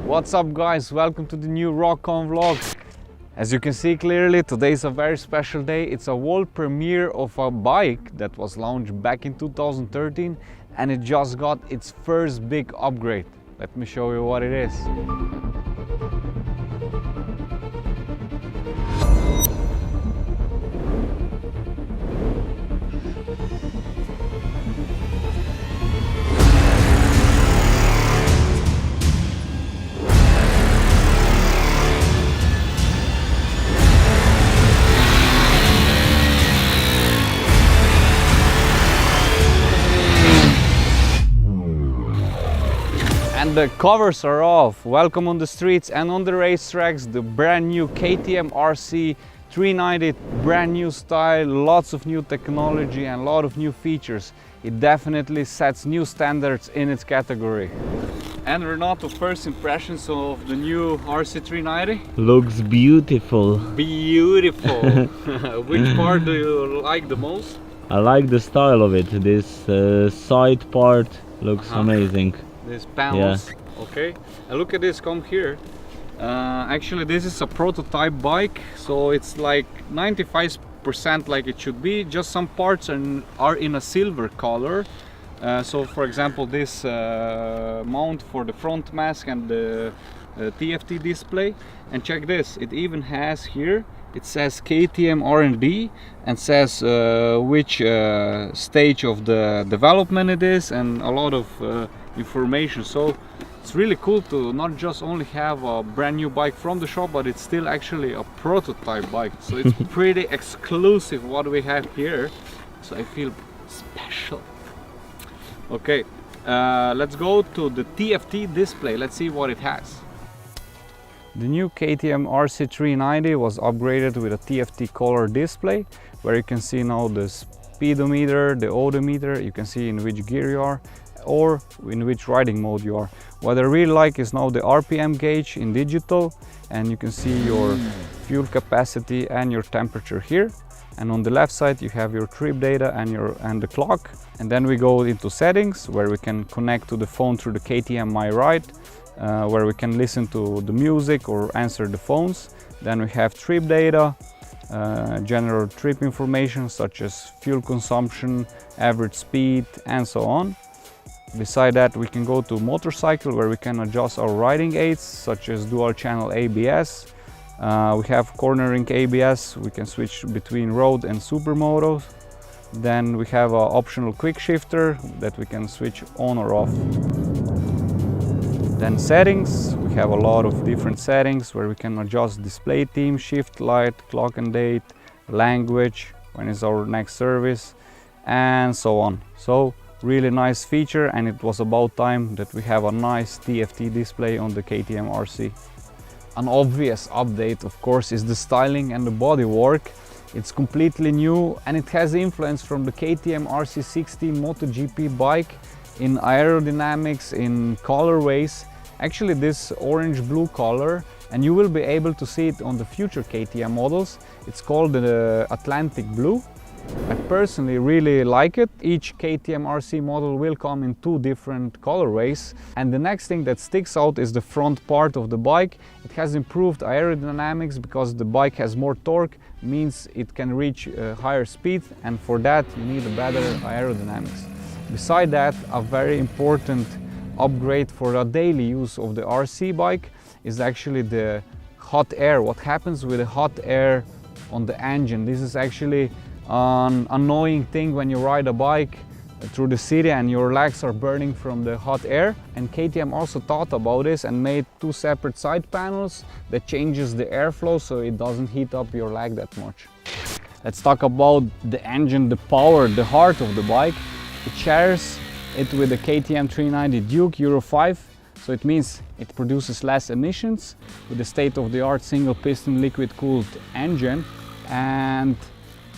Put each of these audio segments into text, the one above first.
What's up guys, welcome to the new Rock-On vlog. As you can see clearly, today is a very special day. It's a world premiere of a bike that was launched back in 2013 and it just got its first big upgrade. Let me show you what it is. And the covers are off. Welcome on the streets and on the racetracks, the brand new Ktm Rc 390, brand new style, lots of new technology and a lot of new features. It definitely sets new standards in its category. And Renato, first impressions of the new Rc 390? Looks beautiful. Beautiful. Which part do you like the most? I like the style of it. This side part looks amazing. These panels, yeah. Okay, and look at this, come here. Actually this is a prototype bike, so it's like 95% like it should be, just some parts are in a silver color. So for example this mount for the front mask and the TFT display, and check this, it even has here, it says KTM R&D and says which stage of the development it is and a lot of information. So it's really cool to not just only have a brand new bike from the shop, but it's still actually a prototype bike. So it's pretty exclusive what we have here. So I feel special. Okay, let's go to the TFT display. Let's see what it has. The new KTM Rc 390 was upgraded with a TFT color display, where you can see now the speedometer, the odometer, you can see in which gear you are or in which riding mode you are. What I really like is now the RPM gauge in digital, and you can see your fuel capacity and your temperature here. And on the left side you have your trip data and the clock. And then we go into settings, where we can connect to the phone through the KTM My Ride, where we can listen to the music or answer the phones. Then we have trip data, general trip information such as fuel consumption, average speed and so on. Beside that we can go to motorcycle, where we can adjust our riding aids such as dual channel ABS. We have cornering ABS, we can switch between road and supermoto. Then we have an optional quick shifter that we can switch on or off. Then settings, we have a lot of different settings where we can adjust display theme, shift light, clock and date, language, when is our next service and so on. So really nice feature, and it was about time that we have a nice TFT display on the KTM Rc. An obvious update of course is the styling and the bodywork. It's completely new and it has influence from the KTM RC60 MotoGP bike in aerodynamics, in colorways. Actually this orange blue color, and you will be able to see it on the future KTM models. It's called the Atlantic Blue. I personally really like it. Each KTM Rc model will come in two different colorways. And the next thing that sticks out is the front part of the bike. It has improved aerodynamics because the bike has more torque, means it can reach higher speed, and for that you need a better aerodynamics. Beside that, a very important upgrade for a daily use of the RC bike is actually the hot air. What happens with the hot air on the engine? This is actually an annoying thing when you ride a bike through the city and your legs are burning from the hot air. And KTM also thought about this and made two separate side panels that changes the airflow so it doesn't heat up your leg that much. Let's talk about the engine, the power, the heart of the bike. It shares it with the KTM 390 Duke Euro 5, so it means it produces less emissions with the state-of-the-art single piston liquid cooled engine. And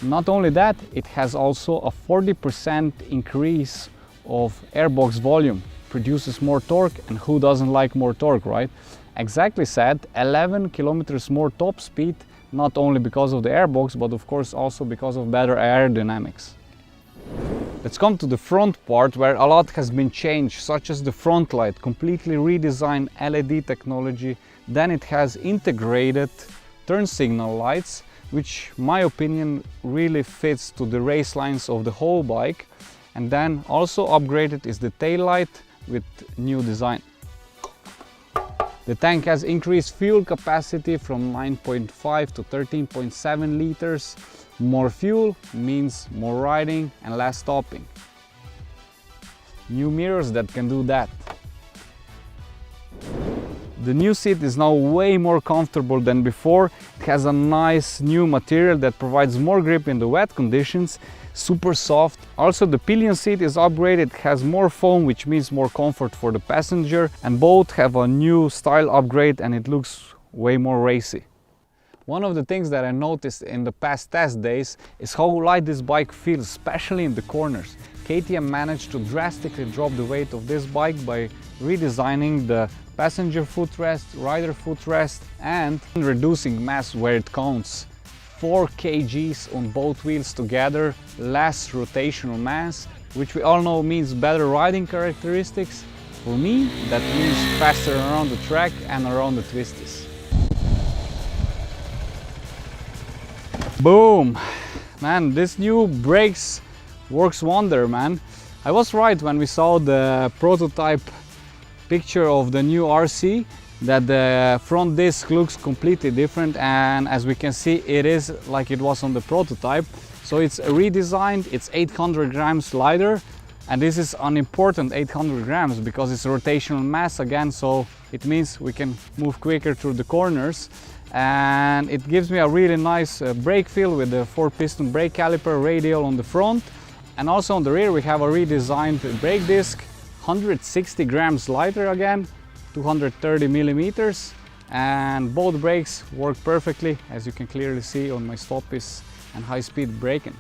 not only that, it has also a 40% increase of airbox volume, produces more torque, and who doesn't like more torque, right? Exactly said, 11 kilometers more top speed, not only because of the airbox, but of course also because of better aerodynamics. Let's come to the front part, where a lot has been changed, such as the front light, completely redesigned LED technology. Then it has integrated turn signal lights, which my opinion really fits to the race lines of the whole bike. And then also upgraded is the tail light with new design. The tank has increased fuel capacity from 9.5 to 13.7 liters. More fuel means more riding and less stopping. New mirrors that can do that. The new seat is now way more comfortable than before. It has a nice new material that provides more grip in the wet conditions. Super soft. Also the pillion seat is upgraded, it has more foam, which means more comfort for the passenger, and both have a new style upgrade and it looks way more racy. One of the things that I noticed in the past test days is how light this bike feels, especially in the corners. KTM managed to drastically drop the weight of this bike by redesigning the passenger footrest, rider footrest, and reducing mass where it counts. 4 kgs on both wheels together, less rotational mass, which we all know means better riding characteristics. For me, that means faster around the track and around the twisties. Boom! Man, this new brakes works wonder, man. I was right when we saw the prototype picture of the new RC, that the front disc looks completely different, and as we can see, it is like it was on the prototype. So it's redesigned, it's 800 grams lighter, and this is an important 800 grams because it's rotational mass again, so it means we can move quicker through the corners. And it gives me a really nice brake feel with the 4-piston brake caliper radial on the front, and also on the rear we have a redesigned brake disc, 160 grams lighter again, 230 millimeters, and both brakes work perfectly, as you can clearly see on my stoppies and high-speed braking.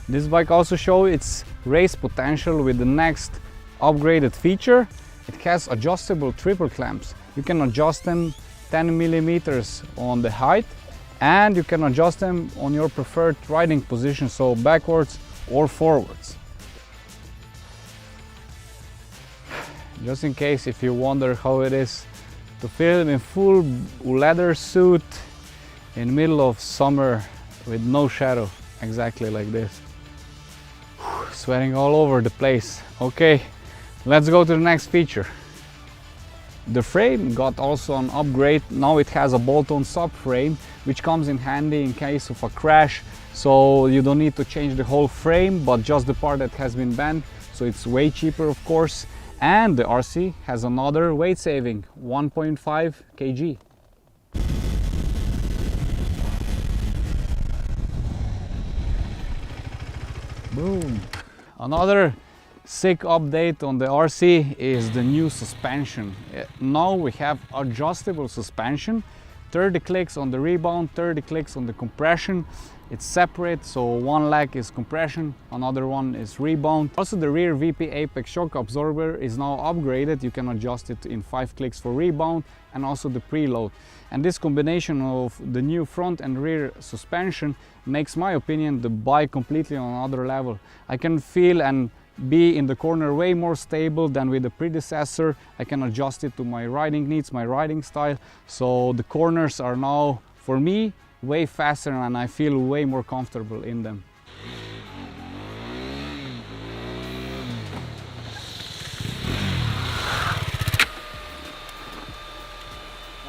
This bike also shows its race potential with the next upgraded feature. It has adjustable triple clamps. You can adjust them 10 millimeters on the height, and you can adjust them on your preferred riding position, so backwards or forwards. Just in case if you wonder how it is to film in full leather suit in the middle of summer with no shadow, exactly like this. Sweating all over the place. Okay, let's go to the next feature. The frame got also an upgrade. Now it has a bolt-on subframe, which comes in handy in case of a crash, so you don't need to change the whole frame but just the part that has been bent, so it's way cheaper of course. And the RC has another weight saving, 1.5 kg. Boom! Another sick update on the RC is the new suspension. Now we have adjustable suspension, 30 clicks on the rebound, 30 clicks on the compression. It's separate, so one leg is compression, another one is rebound. Also the rear VP Apex shock absorber is now upgraded. You can adjust it in 5 clicks for rebound and also the preload. And this combination of the new front and rear suspension makes, my opinion, the bike completely on another level. I can feel and be in the corner way more stable than with the predecessor. I can adjust it to my riding needs, my riding style. So the corners are now, for me, way faster and I feel way more comfortable in them.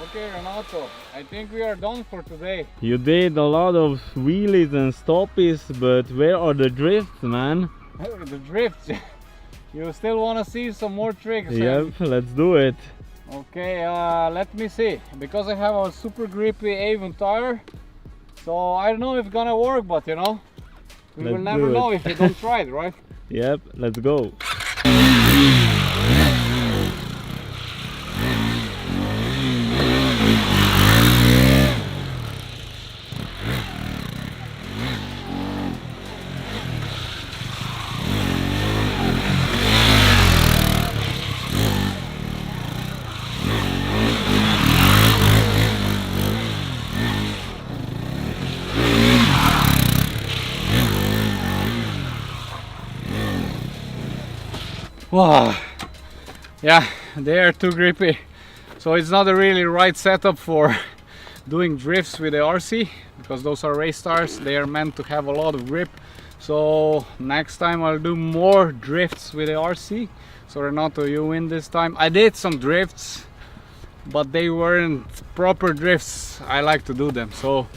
Okay, Renato, I think we are done for today. You did a lot of wheelies and stoppies, but where are the drifts, man? The drifts. You still want to see some more tricks? Yep, let's do it. Okay, let me see. Because I have a super grippy Avon tire, so I don't know if it's gonna work, but you know, we will never know if you don't try it, right? Yep, let's go. Wow. Yeah, they are too grippy, so it's not a really right setup for doing drifts with the RC, because those are race stars. They are meant to have a lot of grip. So next time I'll do more drifts with the RC. So Renato, you win this time. I did some drifts, but they weren't proper drifts. I like to do them. So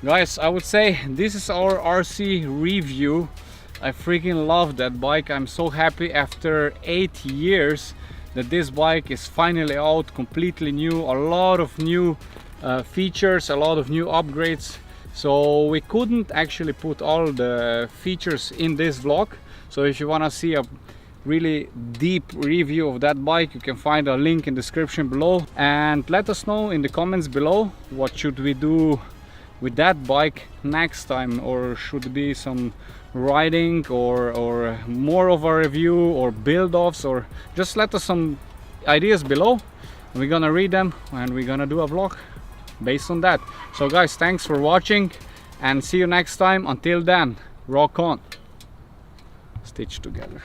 guys, I would say this is our RC review. I freaking love that bike. I'm so happy after 8 years that this bike is finally out, completely new, a lot of new features, a lot of new upgrades. So we couldn't actually put all the features in this vlog. So if you want to see a really deep review of that bike, you can find a link in the description below, and let us know in the comments below what should we do with that bike next time, or should it be some riding or more of a review or build-offs, or just let us some ideas below. We're gonna read them and we're gonna do a vlog based on that. So guys, thanks for watching and see you next time. Until then, rock on, stitch together.